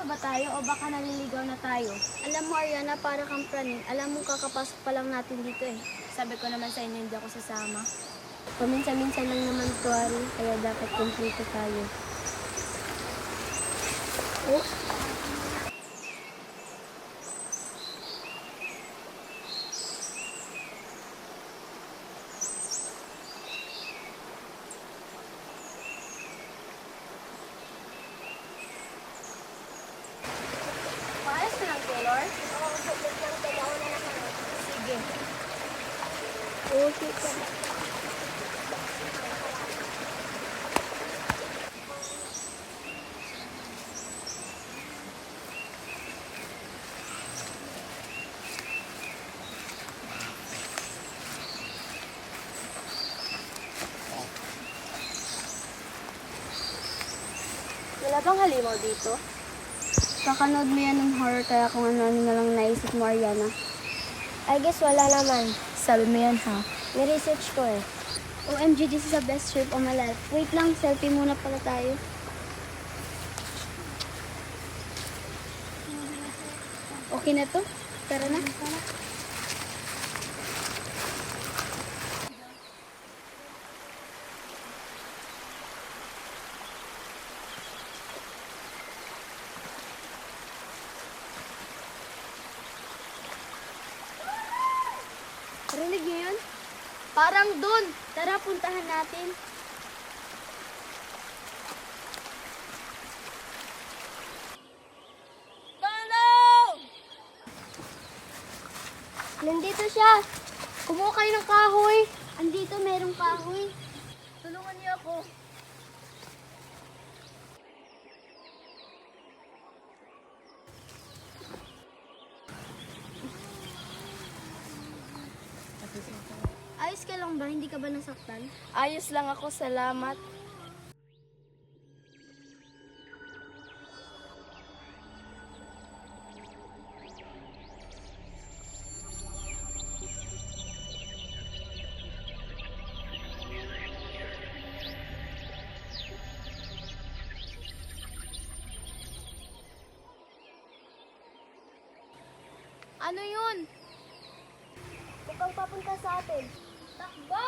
pa ba tayo o baka naliligaw na tayo? Alam mo, Ariana, para kang praning. Alam mo, kakapasok pa lang natin dito eh. Sabi ko naman sa inyo, hindi ako sasama. Paminsan-minsan lang naman to, Ari, kaya dapat kumpleto tayo. Oh, Paayos ka ng Taylor? oo, saglit lang. Kailangan na naman. Sige. Oh, shit. Wala bang halimaw dito? Kakanood mo yan ng horror kaya kung ano-ano na lang naisip mo, Ariana. I guess wala naman. Sabi mo yan ha? Ni-research ko eh. OMG, this is the best trip of my life. Wait lang, selfie muna pala tayo. Okay na to? Tara na. Rinig niyo yun? Parang dun. Tara, puntahan natin. Tulong! Nandito siya. Kumuha kayo ng kahoy. Andito, merong kahoy. Tulungan niyo ako. Ayos ka lang ba? Hindi ka ba nasaktan? Ayos lang ako, salamat. Ano yun? Mukhang papunta sa atin. Takbo!